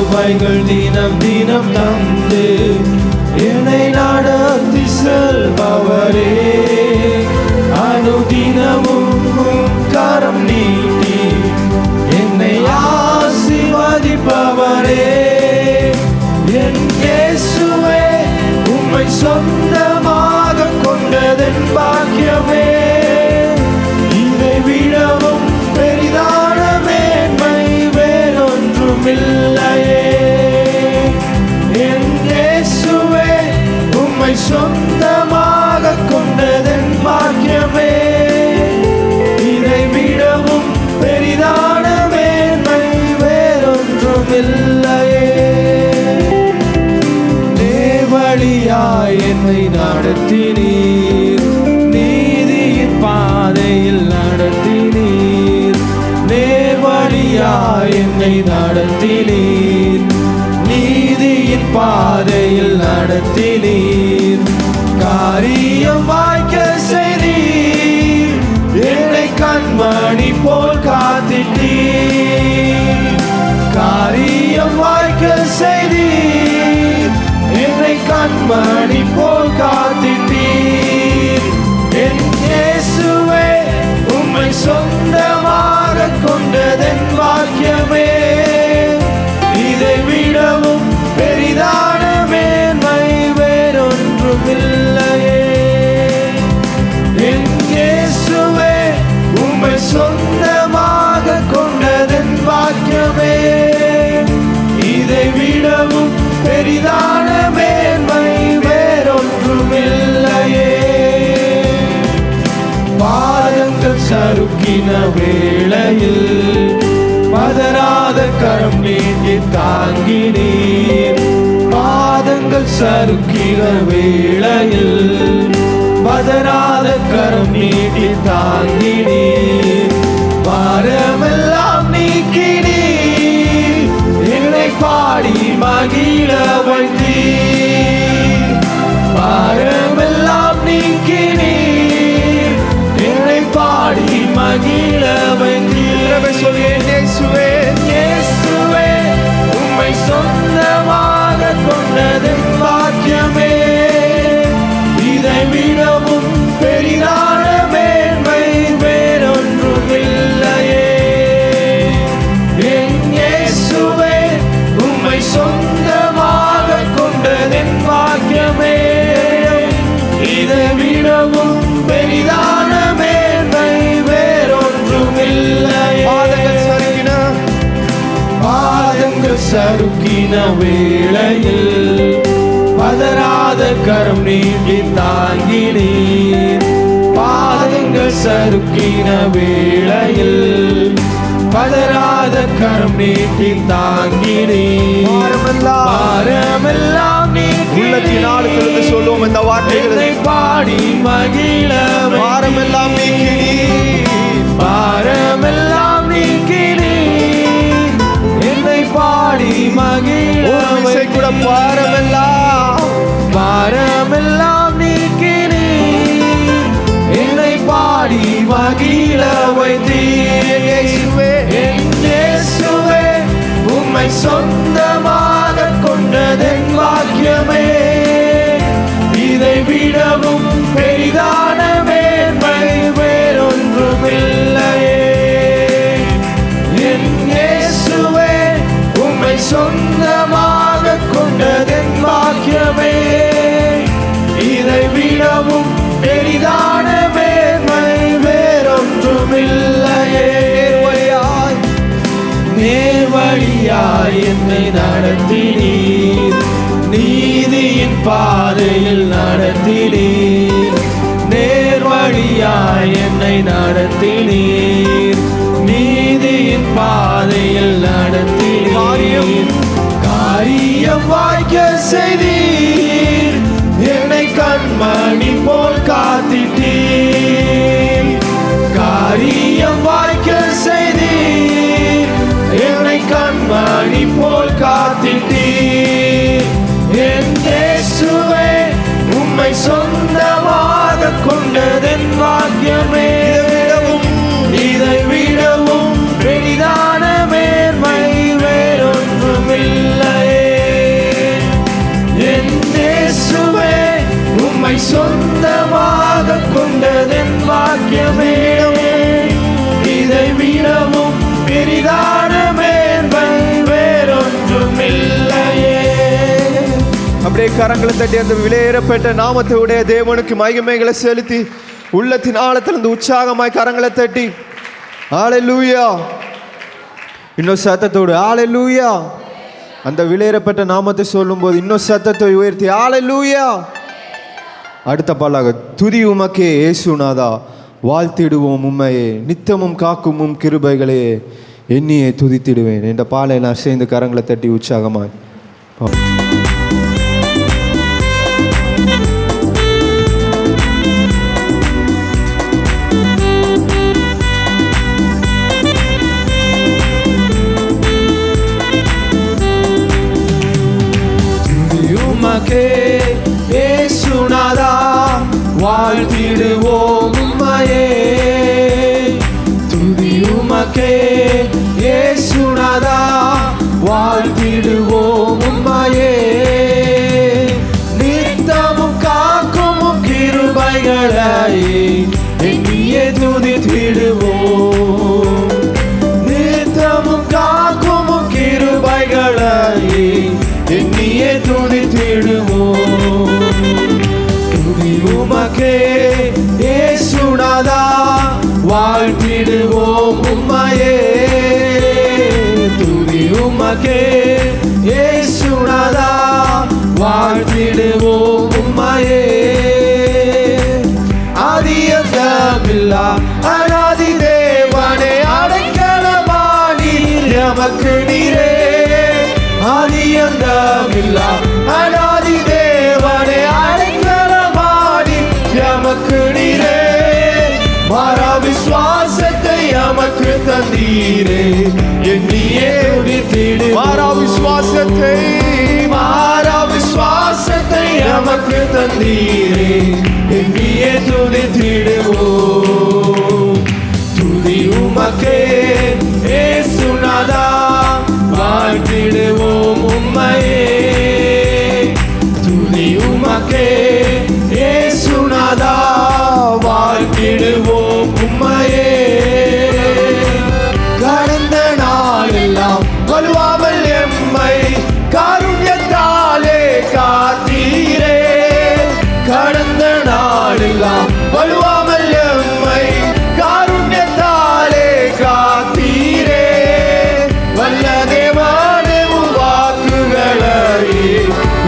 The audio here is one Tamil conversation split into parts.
கிருபைகள் தினம் தினம் தந்து என்னை நடத்தி செல்பவரே, அனுதினமும் கரம் நீட்டி என்னை ஆசீர்வதிப்பவரே. என் இயேசுவே, உம்மை சொந்தமாக கொண்டதென் பாக்கியமே. இதை விடவும் பெரிதான மேன்மை வேறொன்றும் இல்லையே. என் இயேசுவே, உம்மை சொந்தமாக கொண்டதென் பாக்கியமே. இதை விடவும் பெரிதான மேன்மை வேறொன்றும் இல்லையே. நேர்வழியாய் என்னை நடத்தினீர், நீதியின் பாதையில் நடத்தினீர். நேர்வழியாய் என்னை நடத்தினீர், நீதியின் பாதையில் நடத்தினீர். காரியம் வாய்க்க செய்தீர், என்னை கண்மணி போல் காத்திட்டீர். காரியம் வாய்க்க செய்தீர், என்னை கண்மணி போல் காத்திட்டீர். என் இயேசுவே, உம்மை சொந்தமாக கொண்டதென் பாக்கியமே. இதை விடவும் பெரிதான மேன்மை வேறொன்றும் இல்லையே. என் இயேசுவே, உம்மை சொந்தமாக கொண்டதென் பாக்கியமே. இதை விடவும் பெரிதான மேன்மை வேறொன்றும் இல்லையே. பாதங்கள் சறுக்கின வேளையில் பதறாத கரம் நீட்டி தாங்கினீர். பாதங்கள் சறுக்கின வேளையில் பதறாத கரம் நீட்டி தாங்கினீர். பாரமெல்லாம் நீக்கினீர், என்னை பாடி மகிழ வைத்தீர். பாரமெல்லாம் நீக்கினீர், என்னை பாடி மகிழ வைத்தீர். இயேசுவே, இயேசுவே, உம்மை சொந்தமாக கொண்டதென் பாக்கியமே. இதை விடவும் பெரிதான மேன்மை வேறொன்றும் இல்லையே. என் இயேசுவே, உம்மை சொந்தமாக கொண்டதென் பாக்கியமே. இதை விடவும் பெரிதான மேன்மை வேறொன்றும் இல்லையே. பாதங்கள் சறுக்கின வேளையில் பதறாத கரம் நீட்டி தாங்கினீர். பாதங்கள் சறுக்கின வேளையில் பதறாத கரம் நீட்டி தாங்கினீர். பாரமெல்லாம் உள்ளத்தினாலும் சொல்லுவோம் இந்த வார்த்தைகளை பாடி மகிழ. பாரமெல்லாம் நீக்கினீர், பாரமெல்லாம் நீக்கினீர், என்னை பாடி மகிழ. கூட பாரமெல்லாம் பாரமெல்லாம் நீக்கினீர், என்னை பாடி மகிழ வைத்தீர். இயேசுவே, என் இயேசுவே, உம்மை சொந்தமாக கொண்டதென் பாக்கியமே. இதை விடவும் பெரிதான மேன்மை வேறொன்றும் இல்லையே. என் இயேசுவே, உம்மை சொந்தமாக கொண்டதென் பாக்கியமே. இதை விடவும் பெரிதான மேன்மை வேறொன்றும் இல்லையே. நேர்வழியாய் என்னை நடத்தினீர், நீதியின் பாதையில் நடத்தினீர். நேர்வழியாய் என்னை நடத்தினீர், நீதியின் பாதையில் நடத்தினீர். காரியம் வாய்க்க செய்தீர், என்னை கண்மணி போல் காத்திட்டீர். காரியம் வாய்க்க செய்தீர், என்னை கண்மணி போல் காத்திட்டீர். என் இயேசுவே, உம்மை சொந்தமாக கொண்டதென் பாக்கியமே. இதை விடவும் பெரிதான மேன்மை வேறொன்றுமில்லை. சொந்தமாக கொண்டதென் வாக்கியமே, இதை விடவும் பெரிதான மேன்மை வேறொன்றும் இல்லையே. அப்படியே கரங்களை தட்டி அந்த விலையேறப்பட்ட நாமத்தோடைய தேவனுக்கு மகிமைகளை செலுத்தி உள்ளத்தின் ஆழத்திலிருந்து உற்சாகமாய் கரங்களை தட்டி ஹல்லேலூயா, இன்னும் சத்தத்தோடு ஹல்லேலூயா. அந்த விலையேறப்பட்ட நாமத்தை சொல்லும்போது இன்னும் சத்தத்தை உயர்த்தி ஹல்லேலூயா. அடுத்த பாடலாக துதி உமக்கே இயேசுநாதா, வாழ்த்திடுவோம் உம்மையே, நித்தமும் காக்கும் உம் கிருபைகளே, எண்ணியே துதித்திடுவேன் என்ற பாலை நான் சேர்ந்து கரங்களை தட்டி உற்சாகமாய் உமக்கே இயேசுநாதா, வாழ்த்திடுவோம் உம்மையே. துதி உமக்கே இயேசுநாதா, வாழ்த்திடுவோம் உம்மையே. நித்தமும் காக்கும் கிருபைகளை எண்ணியே துதித்திடுவோம். நித்தமும் காக்கும் கிருபைகளை எண்ணியே துதித்திடுவோம். துதி உமக்கே இயேசுநாதா, வாழ்த்திடுவோம் உம்மையே. துதி உமக்கே இயேசுநாதா, வாழ்த்திடுவோம் உம்மையே. ஆதியந்தமில்லா அநாதி தேவனே, அடைக்கலமானீர் எமக்கு நீரே. ஆதியந்தமில்லா அநாதி தேவனே, அடைக்கலமானீர் எமக்கு நீரே. மாறா விசுவாசத்தை எமக்கு தந்தீரே, எண்ணியே துதித்திடுவோம். மாறா விசுவாசத்தை, மாறா விசுவாசத்தை எமக்கு தந்தீரே, எண்ணியே துதித்திடுவோம். துதி உமக்கே இயேசுநாதா, வாழ்த்திடுவோம் உம்மையே. துதி உமக்கே இயேசுநாதா, வாழ்த்திடுவோம் உம்மையே. கடந்த நாளெல்லாம் வலுவாமல் எம்மை காருண்யத்தாலே காத்தீரே. கடந்த நாளெல்லாம் வலுவாமல் எம்மை காருண்யத்தாலே காத்தீரே. வல்ல தேவனே உம் வாக்குகளை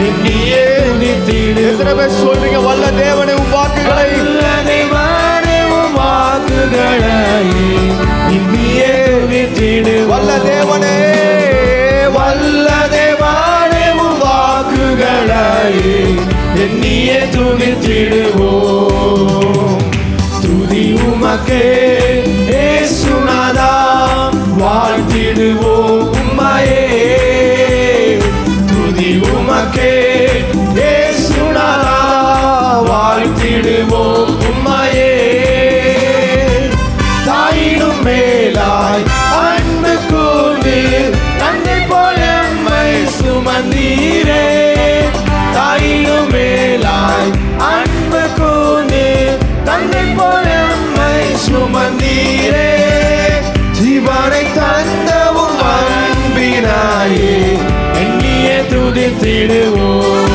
எண்ணியே துதித்திடுவோம். எத்தனை பேர் சொல்றீங்க வல்ல தேவனே உம் வாக்குகளை? வல்ல தேவனே உம் வாக்குகளை எண்ணியே துதித்திடுவோம். வல்ல தேவனே, வல்ல தேவனே உம் வாக்குகளை எண்ணியே துதித்திடுவோம். துதி உமக்கே இயேசுநாதா, வாழ்த்திடுவோம் உம்மையே. துதி உமக்கே இயேசுநாதா, வாழ்த்திடுவோம் உம்மையே. தாயினும் மேலாய் அன்பு கூர்ந்து தன்னை போல எம்மை சுமந்தீரே. தாயினும் மேலாய் அன்பு கூர்ந்து தன்னை போல எம்மை சுமந்தீரே. ஜீவனை தந்தவும் அன்பினாயே, எண்ணியே துதித்திடுவோம்.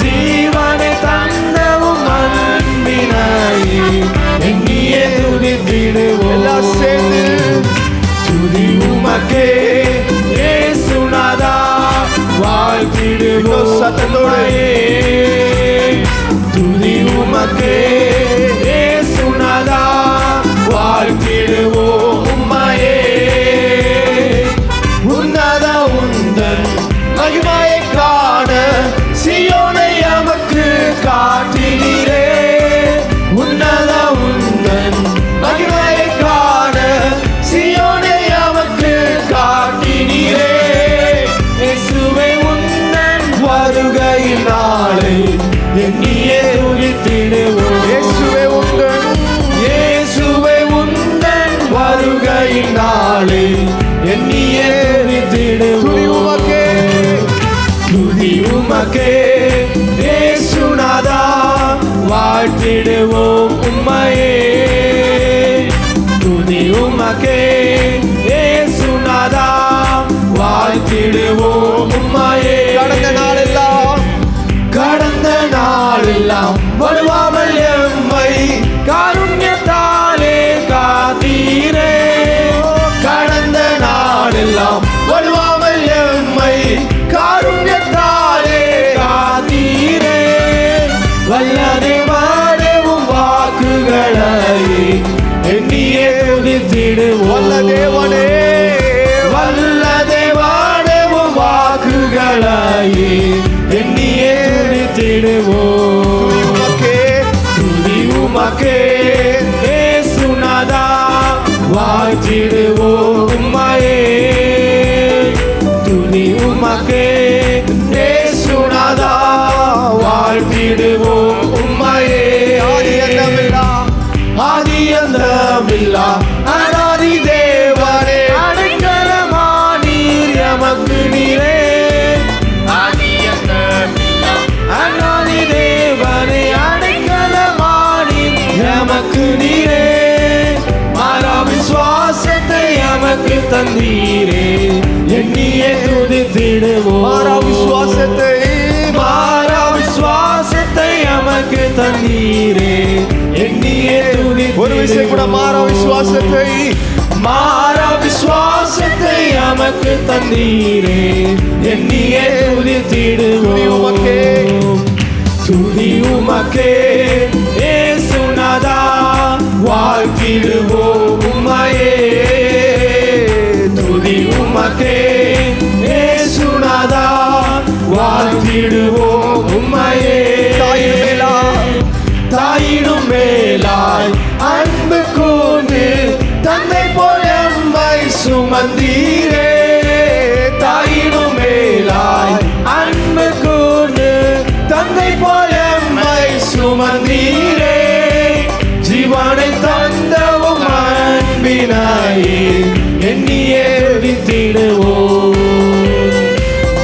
ஜீவனை தந்தவும் அன்பினாயே, எண்ணியே துதித்திடுவோம். எல்லாம் சேர்ந்து துதி உமக்கே இயேசுநாதா, வாழ்த்திடுவோம் சத்தத்தோடு. துதி உமக்கே இயேசுநாதா, வாழ்த்திடுவோம் உம்மையே. உன்னத உந்தன் மகிமையை காண சீயோனை எமக்கு காட்டினீரே. உன்னத உந்தன் மகிமையை காண சீயோனை எமக்கு காட்டினீரே. இயேசுவே உந்தன் வருகையின் நாளை எண்ணியே துதித்திடுவோம். இயேசுவே உந்தன், இயேசுவே உந்தன் வருகையின் நாளை எண்ணியே துதித்திடுவோம். துதி உமக்கே, துதி உமக்கே இயேசுநாதா, வாழ்த்திடுவோம் உம்மையே. கடந்த நாளெல்லாம் வலுவாமல் எம்மை காருண்யத்தாலே காத்தீரே. கடந்த நாளெல்லாம் வலுவாமல் எம்மை காருண்யத்தாலே காத்தீரே. வல்லதே வாடவும் வாக்குகளை எண்ணியே துதித்திடுவோம். வல்லதேவனே வல்லதே வாடவும் வாக்குகளை எண்ணியே துதித்திடுவோம். துதி உமக்கே இயேசுநாதா வாழ்த்திடுவோம் உம்மையே. துதி உமக்கே இயேசுநாதா வாழ்த்திடுவோம் உம்மையே. ஆதி அந்தமில்லா அநாதி தேவனே அடைக்கலமானீர் எமக்கு நீரே. அநாதி தேவனே அடைக்கலமானீர் எமக்கு நீரே. மாறா விசுவாசத்தை எமக்கு தந்தீரே எண்ணியே துதித்திடுவோம். மாறா விசுவாசத்தை எமக்கு தந்தீரே எண்ணியே துதித்திடுவோம். ஒரு விஷயம் கூட மாறா விசுவாசத்தை எமக்கு தந்தீரே எண்ணியே துதித்திடுவோம். துதி உமக்கே இயேசுநாதா வாழ்த்திடுவோம் உம்மையே. துதி உமக்கே இயேசுநாதா வாழ்த்திடுவோம் உம்மையே. தாயினும் மேலாய் அன்பு கூர்ந்து தந்தை போல் எம்மை சுமந்தீரே. தாயினும் மேலாய் அன்பு கூர்ந்து தந்தை போல் எம்மை சுமந்தீரே. ஜீவனை தந்தவும் அன்பினாயே எண்ணியே துதித்திடுவோம்.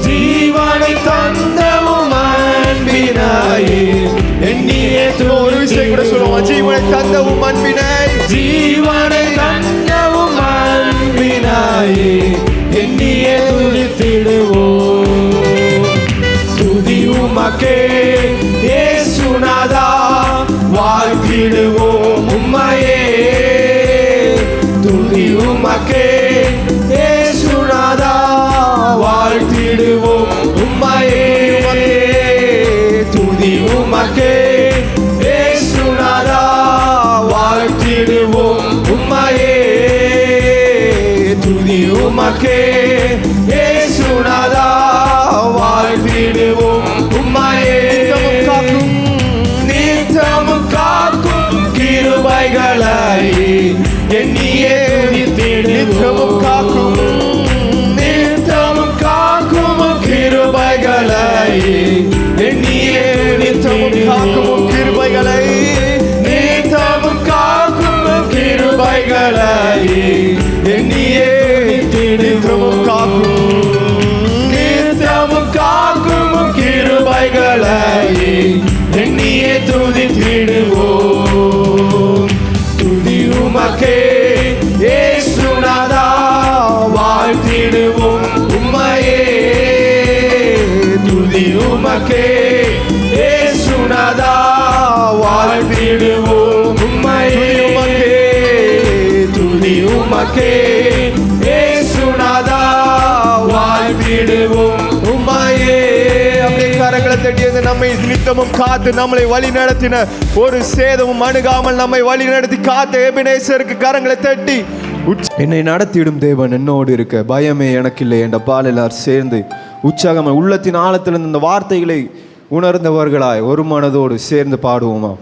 ஜீவனை தந்தவும் அன்பினாயே எண்ணியே துதித்திடுவோம். ஜீவனை தந்தவும் அன்பினாய் ஜீவனை தந்தவும் அன்பினாயே எண்ணியே துதித்திடுவோம். துதி உமக்கே இயேசுநாதா வாழ்த்திடுவோம் உம்மையே. துதி உமக்கே இயேசுநாதா வாழ்த்திடுவோம் உம்மையே. துதி உமக்கே இயேசுநாதா வாழ்த்திடுவோம் உம்மையே. துதி உமக்கே இயேசுநாதா வாழ்த்திடுவோம் உம்மையே. நித்தமும் காக்கும் கிருபைகளை எண்ணியே துதித்திடுவோம். நித்தமும் காக்கும் கிருபைகளை எண்ணியே துதித்திடுவோம். கிருபைகளை நித்தமும் காக்கும் கிருபைகளை எண்ணியே துதித்திடுவோம். நித்தமும் காக்கும் கிருபைகளை எண்ணியே துதித்திடுவோம். துதி உமக்கே இயேசுநாதா வாழ்த்திடுவோம் உம்மையே. துதி உமக்கே இயேசுநாதா வாழ்த்திடுவோம் உம்மையே. துதி உமக்கே இயேசுநாதா வாழ்த்திடுவோம் உம்மையே. கரங்களை தட்டியது நம்மை நித்தமும் காத்து நம்மளை வழி நடத்தின ஒரு சேதமும் அணுகாமல் நம்மை வழி நடத்தி காத்த எபினேசருக்கு கரங்களை தட்டி என்னை நடத்திடும் தேவன் என்னோடு இருக்க பயமே எனக்கில்லை என்ற பால் எல்லாரும் சேர்ந்து உற்சாகமாக உள்ளத்தின் ஆழத்திலிருந்து இந்த வார்த்தைகளை உணர்ந்தவர்களாய் ஒரு மனதோடு சேர்ந்து பாடுவோமா.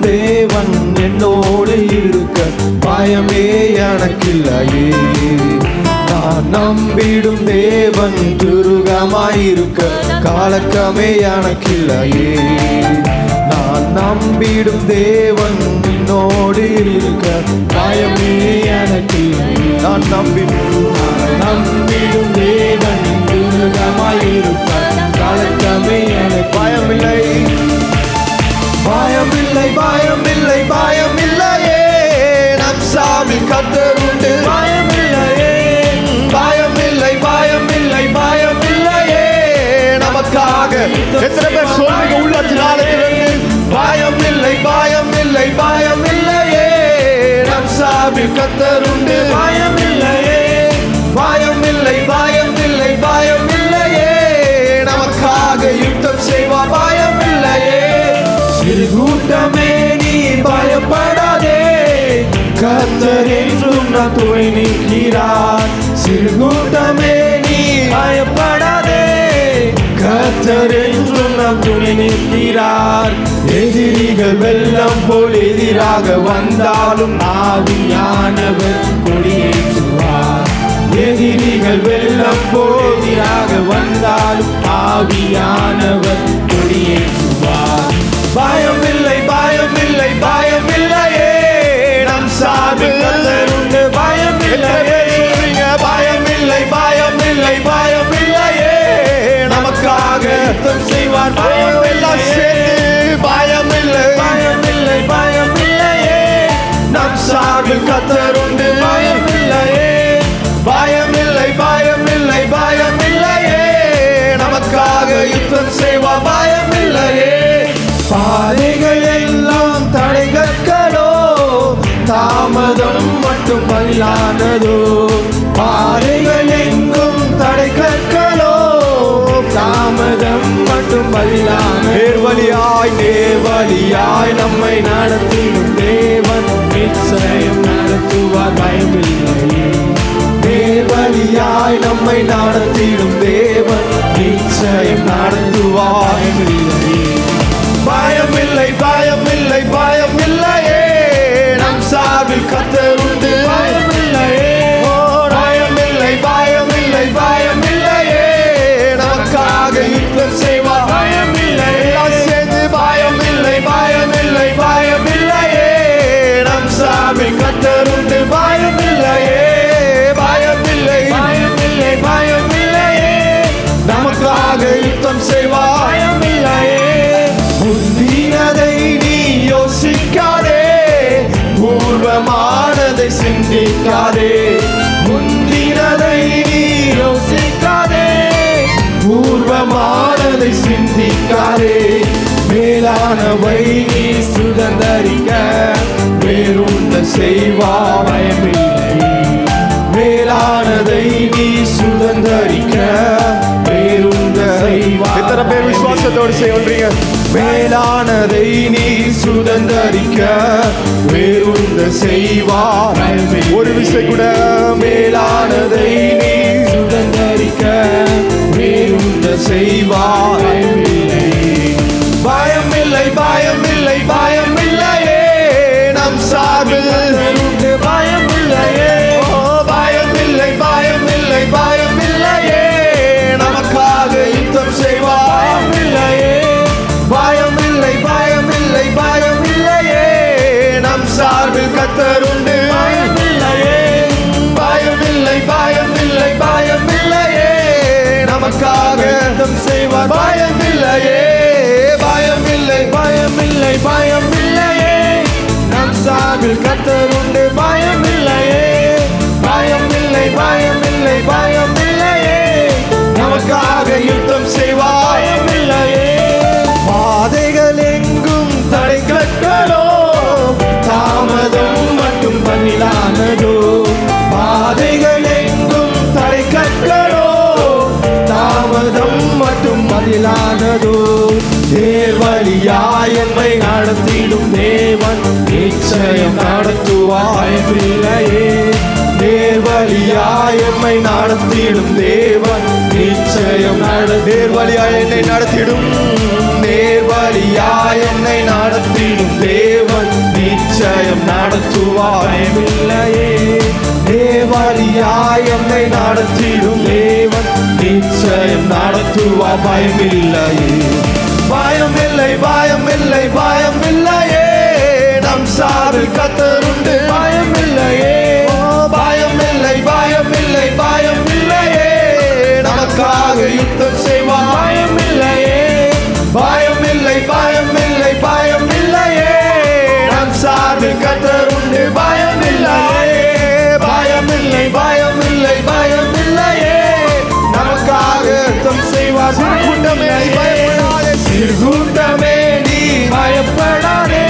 தேவன் என்னோடு இருக்க பயமே எனக்கில்லையே. நான் நம்பிடும் தேவன் துருகமாயிருக்க கலக்கமே எனக்கில்லையே. நான் நம்பிடும் தேவன் என்னோடு இருக்க பயமே எனக்கில்லை. நான் நம்பிடும் நம்பிடும் தேவன் துருகமாயிருப்பார். கலக்கமே எனக்கு பயமில்லை பயமில்லை பயமில்லை பயமில்லையே நம் சாவில் கர்த்தர் உண்டு. பயமில்லையே பயமில்லை பயமில்லை பயமில்லையே நமக்காக. எத்தனை பேர் சொல்லுங்க உள்ளத்தினாலிருந்து பயமில்லை பயமில்லை பயமில்லையே நம் சாவில் கர்த்தர் உண்டு. பயமில்லையே பயமில்லை பயமில்லை பயமில்லையே நமக்காக யுத்தம் செய்வார். பயமில்லையே சிறு கூட்டமே நீ பயப்படாதே, கர்த்தர் என்றும் நம் துணை நிற்கிறார். சிறு கூட்டமே நீ பயப்படாதே, கர்த்தர் என்றும் நம் துணை நிற்கிறார். எதிரிகள் வெள்ளம் போல் எதிராக வந்தாலும் ஆவியானவர் கொடியேற்றுவார். எதிரிகள் வெள்ளம் போல் எதிராக வந்தாலும் ஆவியானவர் கொடியேற்றுவார். பயமில்லை பயமில்லை பயமில்லையே நம் சாவில் கர்த்தர் உண்டு. பயமில்லையே சொல்றீங்க பயமில்லை பயமில்லை பயமில்லையே நமக்காக யுத்தம் செய்வார். பயமெல்லாம் சேர்ந்து பயமில்லை பயமில்லை பயமில்லையே நம் சாவில் கர்த்தர் உண்டு. பயமில்லையே பயமில்லை பயமில்லை பயமில்லையே நமக்காக யுத்தம் செய்வார். பயமில்லையே பாதைகள் எல்லாம் தடைகளோ, தாமதம் மட்டும் பதிலானதோ. பாதைகள் எங்கும் தடைகளோ, தாமதம் மட்டும் பதிலானதோ. நேர்வழியாய் நேர்வழியாய் நம்மை நடத்திடும் தேவன் நிச்சயம் நடத்துவார். பயமில்லையே நேர்வழியாய் நம்மை நடத்திடும் தேவன் நிச்சயம் நடத்துவார். பயமில்லையே பயமில்லை பயமில்லை பயமில்லையே நம் சாவில் கர்த்தர் உண்டு. பயமில்லையே பயமில்லை பயமில்லை பயமில்லையே நமக்காக யுத்தம் செய்வார். பயமில்லையே எல்லாம் சேர்ந்து பயமில்லை பயமில்லை பயமில்லையே நம் சாவில் கர்த்தர் உண்டு. பயமில்லையே பயமில்லை பயமில்லை பயமில்லையே நமக்காக யுத்தம் செய்வார். பயமில்லையே முந்தினதை நீ யோசிக்காதே, பூர்வமானதை சிந்திக்காதே. முந்தினதை நீ யோசிக்காதே, பூர்வமானதை சிந்திக்காதே. மேலானவை நீ சுதந்தரிக்க வேறுண்ட செய்வார். பயமில்லையே மேலானதை நீ சுதந்தரிக்க வேறுண்ட செய்வார். எத்தனை பேர் விசுவாசத்தோடு செய்வீங்க? மேலானதை நீ சுதந்தரிக்க வேறுண்ட செய்வார். ஒரு விசை கூட மேலானதை நீ சுதந்தரிக்க வேறுண்ட செய்வார். பயமில்லை பயமில்லை பயமில்லையே நம் சாவில் உண்டு. பயமில்லையே பயமில்லை பயமில்லை பயமில்லையே நமக்காக யுத்தம் செய்வார். பயமில்லையே பயமில்லை பயமில்லை பயமில்லையே நம் சார்பில் கர்த்தர் உண்டு. பயமில்லையே பயமில்லை பயமில்லை பயமில்லையே நமக்காக யுத்தம் செய்வார். பயமில்லையே பயமில்லை பயமில்லை பயமில்லையே நம் சார்பில் கர்த்தர் உண்டு. பயமில்லையே பயமில்லை பயமில்லை பயமில்லையே நமக்காக யுத்தம் செய்வார். பயமில்லையே பாதைகள் எங்கும் தடைகளோ, தாமதம் மட்டும் பதிலானதோ. பாதைகள் எங்கும் தடைகளோ, தாமதம் மட்டும் பதிலானதோ. நேர்வழியாய் எம்மை நடத்திடும் தேவன் நிச்சயம் நடத்துவார். பயமில்லையே நேர்வழியாய் எம்மை நடத்திடும் தேவன் நிச்சயம் நேர்வழியாய் என்னை நடத்திடும். நேர்வழியாய் என்னை நடத்திடும் தேவன் நிச்சயம் நடத்துவார். பயமில்லையே நேர்வழியாய் என்னை நடத்திடும் தேவன் நிச்சயம் நடத்துவார். பயமில்லையே பயமில்லை பயமில்லை பயமில்லையே நம் சாவில் கர்த்தர் உண்டு. பயமில்லையே பயமில்லை பயமில்லை பயமில்லை கூட்டமே நீ பயப்படாதே, சிறுகூட்டமே நீ பயப்படாதே,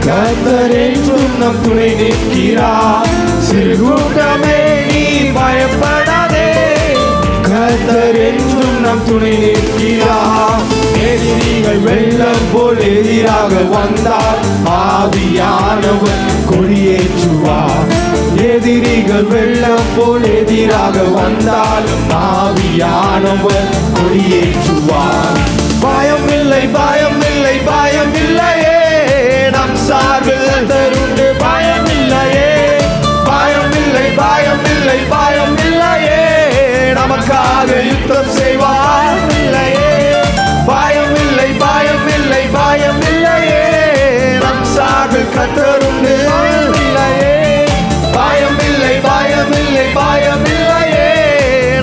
கர்த்தர் என்றும் நம் துணை நிற்கிறார். சிறுகூட்டமே நீ பயப்படாதே, கர்த்தர் என்றும் நம் துணை நிற்கிறார். எதிரிகள் வெள்ளம் போல் எதிராக வந்தால் ஆவியானவர் கொடியேற்றுவார். எதிரிகள் வெள்ளம் போல் எதிராக வந்தால் ஆவியானவர் கொடியேற்றுவார். பயம் இல்லை, பயம் இல்லை, பயம் இல்லையே, நம் சார்பில் தருண்டு. பயம் இல்லையே, பயம் இல்லை, பயம் இல்லை, பயம் இல்லையே, நமக்காக யுத்தம் செய்வார். இல்லையே, பயம் இல்லை, பயம் இல்லை, பயம் இல்லையே, நம் சார்பில் கர்த்தருண்டு. இல்லையே, பயம் இல்லை, பயம் இல்லை, பயம் இல்லையே,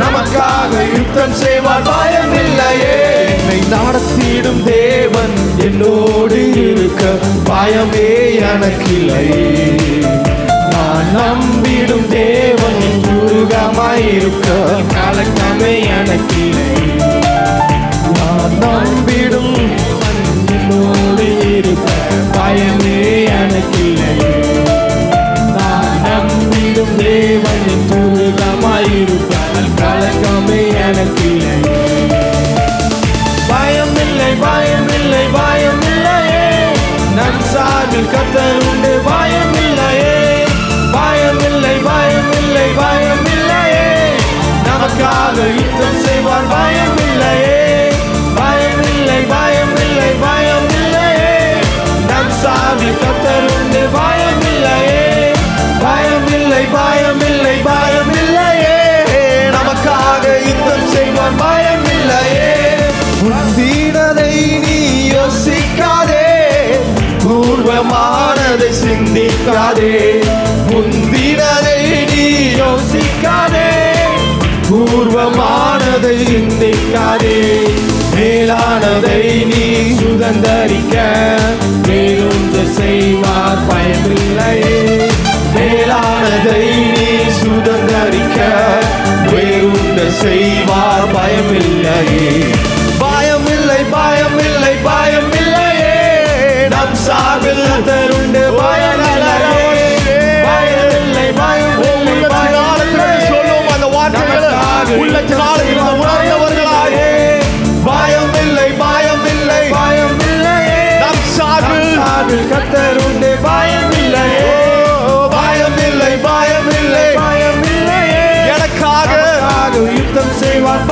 நமக்காக யுத்தம் செய்வார். பயம் இல்லையே, என்னை நடத்திடும் தேவன் என்னோடு இருக்க பயமே எனக்கில்லையே. நான் நம்பிடும் தேவன் என் துருகமாயிருக்க கலக்கமே எனக்கில்லையே. நான் நம்பிடும் என்னோடு இருக்க பயமே எனக்கில்லையே. நான் நம்பிடும் தேவன் என் துருகமாயிருக்க கலக்கமே எனக்கில்லையே. பயம் இல்லை, பயம் இல்லை, பயம் இல்லையே, நம் சார்பில் கர்த்தர் உண்டு. பயம் இல்லையே, பயம் இல்லை, பயம் இல்லை, பயம் இல்லையே, நமக்காக யுத்தம் செய்வார். பயம் இல்லையே, பயம் இல்லை, பயம் இல்லை, பயம் இல்லையே, நம் சார்பில் கர்த்தர் உண்டு. பயம் இல்லையே, பயம் இல்லை, பயம் இல்லை, பயம் இல்லையே, நமக்காக யுத்தம் செய்வார். பயம் இல்லையே. முந்தினதை நீ யோசிக்காதே, பூர்வமானதை சிந்திக்காதே. முந்தினதை நீ யோசிக்காதே, பூர்வமானதை சிந்திக்காதே. மேலானதை நீ சுதந்தரிக்க வேறொன்று செய்வார். பயமில்லையே, மேலானதை நீ சுதந்தரிக்க வேறொன்று செய்வார். பயமில்லையே, பயம் இல்லை, பயம் இல்லை, பயம் இல்லையே, நம் சார்பில் தருண்டு. பயம் இல்லையே, பயம் இல்லை, பயம் இல்லை, பயம் இல்லையே, சொல்லும் அந்த வார்த்தைகளை உள்ளத்தினால் உணர்ந்தவர்களாக பயம் இல்லை, பயம் இல்லை, பயம் இல்லையே, நம் சார்பில் கர்த்தர் உண்டு. பயம் இல்லையே, பயம் இல்லை, பயம் இல்லை, பயம் இல்லையே, எனக்காக யுத்தம் செய்வார்.